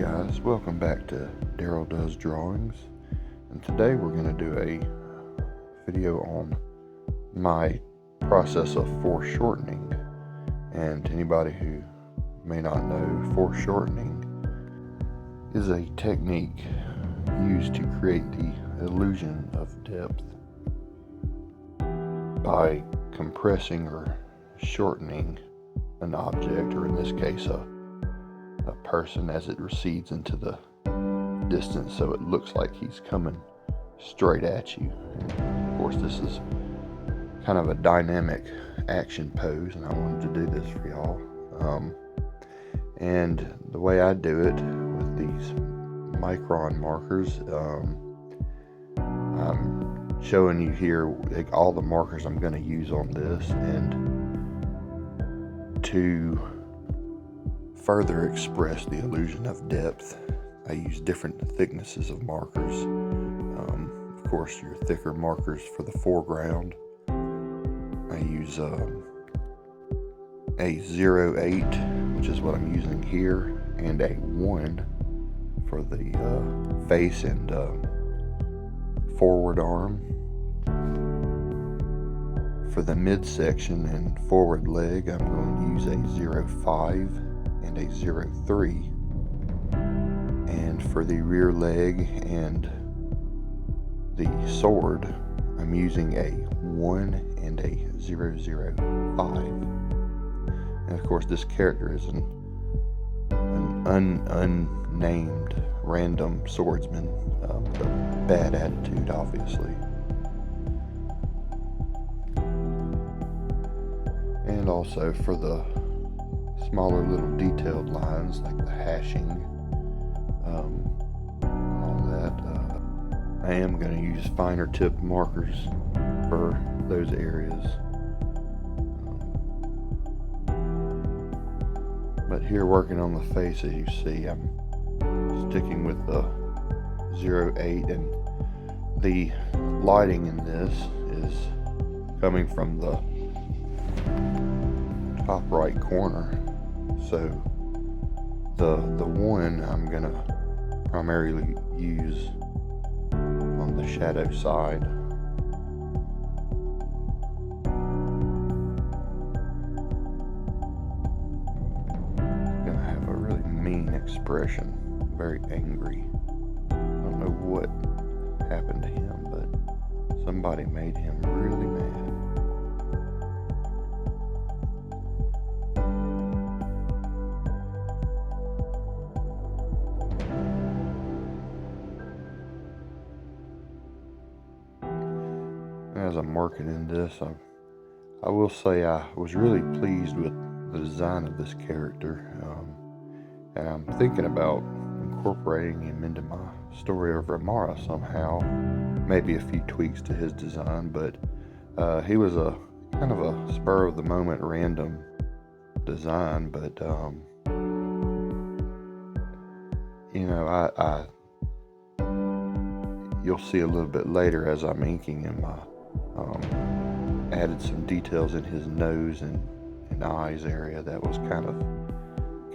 guys, welcome back to DarrylDoesDrawings, and today we're going to do a video on my process of foreshortening. And anybody who may not know, foreshortening is a technique used to create the illusion of depth by compressing or shortening an object, or in this case a person, as it recedes into the distance, so it looks like he's coming straight at you. And of course, this is kind of a dynamic action pose, and I wanted to do this for y'all. And the way I do it with these micron markers, I'm showing you here like all the markers I'm going to use on this, and to further express the illusion of depth, I use different thicknesses of markers. Of course, your thicker markers for the foreground. I use a 0.8, which is what I'm using here, and a 1 for the face and forward arm. For the midsection and forward leg, I'm going to use a 0.5 and a 0.3, and for the rear leg and the sword, I'm using a 1 and a 0.05. And of course, this character is an unnamed random swordsman with a bad attitude, obviously. And also for the smaller little detailed lines like the hashing and all that, I am going to use finer tip markers for those areas. But here, working on the face, as you see, I'm sticking with the 0.8, and the lighting in this is coming from the top right corner. So the 1 I'm going to primarily use on the shadow side. It's going to have a really mean expression, very angry. I don't know what happened to him, but somebody made him really mad. As I'm working in this, I will say I was really pleased with the design of this character, and I'm thinking about incorporating him into my story over tomorrow somehow. Maybe a few tweaks to his design, but he was a kind of a spur of the moment random design. But you know, I you'll see a little bit later as I'm inking him, added some details in his nose and eyes area that was kind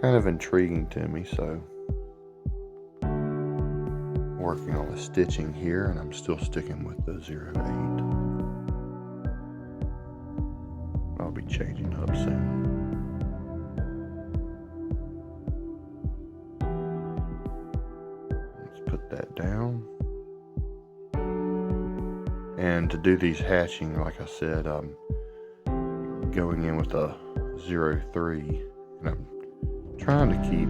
of intriguing to me. So working on the stitching here, and I'm still sticking with the 0.8. I'll be changing up soon. Let's put that down. And to do these hatching, like I said, I'm going in with a 0.3, and I'm trying to keep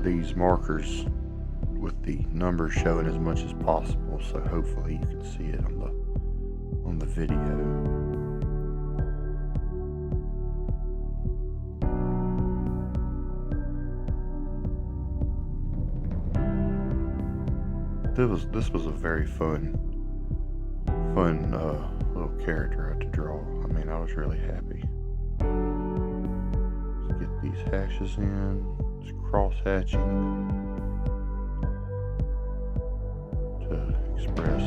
these markers with the numbers showing as much as possible, so hopefully you can see it on the video. This was a very fun little character to draw. I mean, I was really happy. Let's get these hashes in. Just cross hatching to express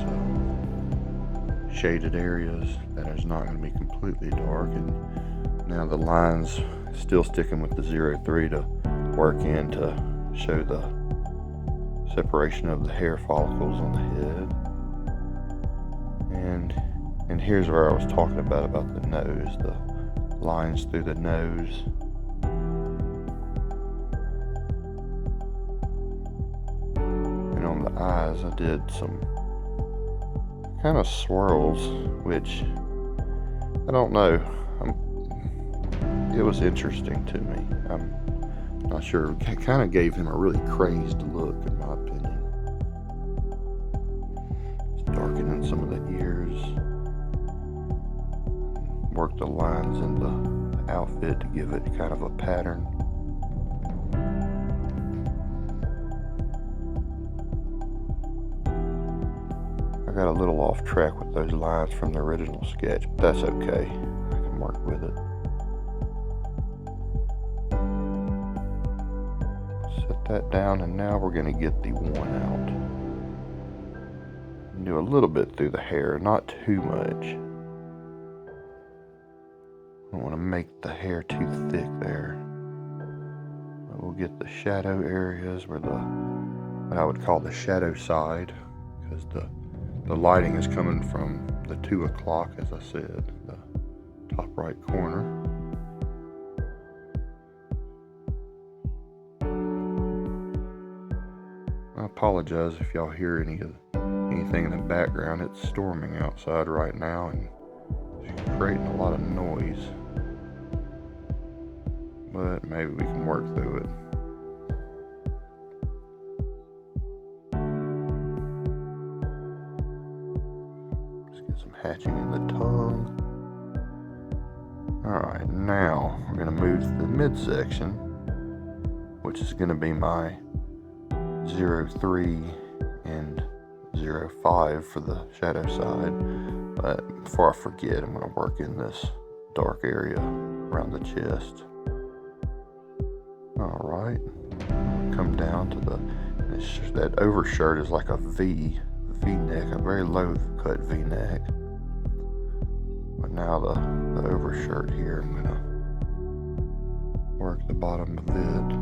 shaded areas that is not going to be completely dark. And now the lines, still sticking with the 0.3 to work in to show the separation of the hair follicles on the head. And here's where I was talking about the nose, the lines through the nose. And on the eyes, I did some kind of swirls, which I don't know. It was interesting to me. I'm not sure. It kind of gave him a really crazed look, in my opinion. Just darkening some of the ears. Work the lines in the outfit to give it kind of a pattern. I got a little off track with those lines from the original sketch, but that's okay. I can work with it. Set that down, and now we're going to get the one out. Do a little bit through the hair, not too much. I don't want to make the hair too thick there. But we'll get the shadow areas where what I would call the shadow side, because the lighting is coming from the 2 o'clock, as I said, the top right corner. I apologize if y'all hear anything in the background. It's storming outside right now and it's creating a lot of noise. But maybe we can work through it. Just get some hatching in the tongue. Alright, now we're going to move to the midsection, which is going to be my 03 and 05 for the shadow side. But before I forget, I'm going to work in this dark area around the chest. Alright, come down to that overshirt is like a V-neck, a very low cut V-neck. But now the overshirt here, I'm going to work the bottom of it.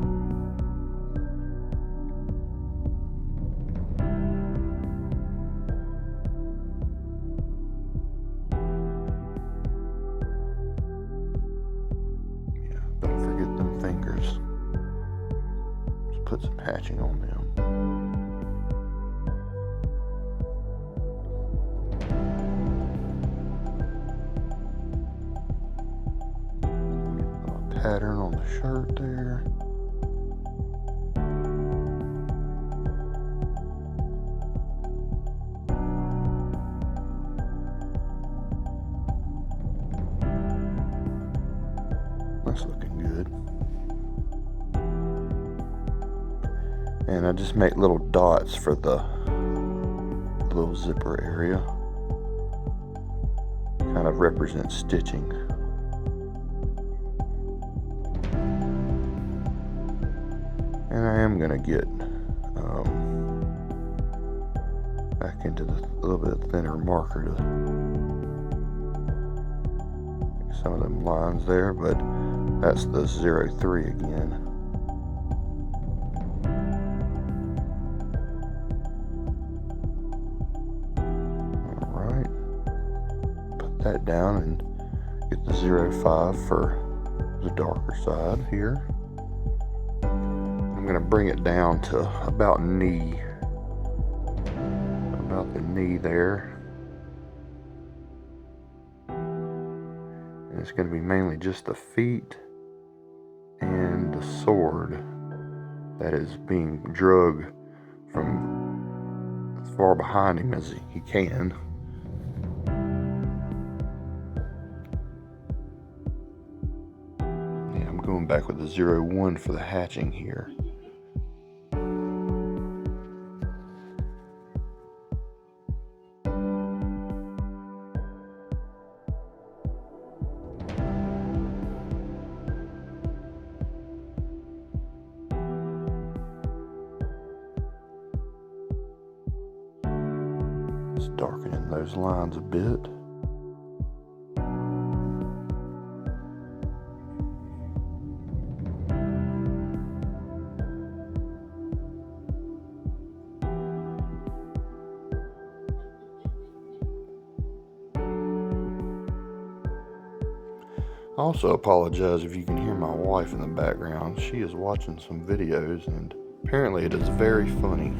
Put some hatching on them. A pattern on the shirt there. That's looking good. And I just make little dots for the little zipper area. Kind of represents stitching. And I am going to get back into the little bit thinner marker to make some of them lines there, but that's the 03 again. That down and get the 05 for the darker side here. I'm going to bring it down to about the knee there, and it's going to be mainly just the feet and the sword that is being dragged from as far behind him as he can. Going back with the 01 for the hatching here. Just darkening those lines a bit. Also apologize if you can hear my wife in the background. She is watching some videos and apparently it is very funny.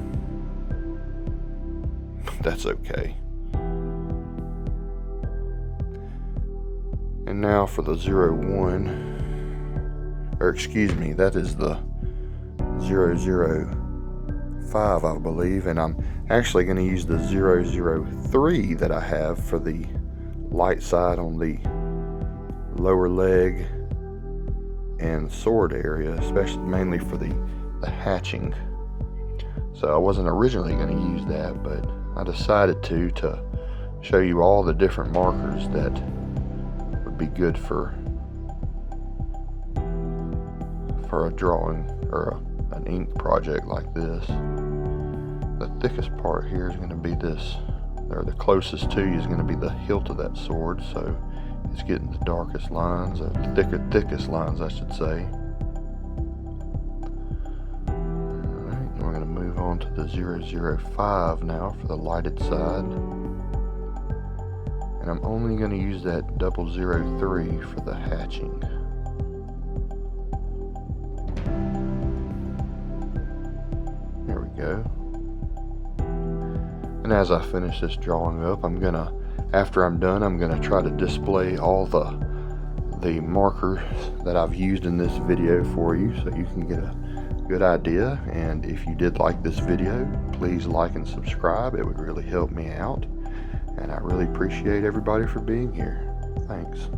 That's okay. And now for the 01, or excuse me, that is the 005, I believe, and I'm actually going to use the 003 that I have for the light side on the lower leg and sword area, especially mainly for the hatching. So I wasn't originally going to use that, but I decided to show you all the different markers that would be good for a drawing or an ink project like this. The thickest part here is going to be this, or the closest to you is going to be the hilt of that sword, so it's getting the darkest lines, or thickest lines I should say. Alright, we're going to move on to the 005 now for the lighted side. And I'm only going to use that 003 for the hatching. There we go. And as I finish this drawing up, after I'm done, I'm gonna try to display all the markers that I've used in this video for you so you can get a good idea. And if you did like this video, please like and subscribe. It would really help me out. And I really appreciate everybody for being here. Thanks.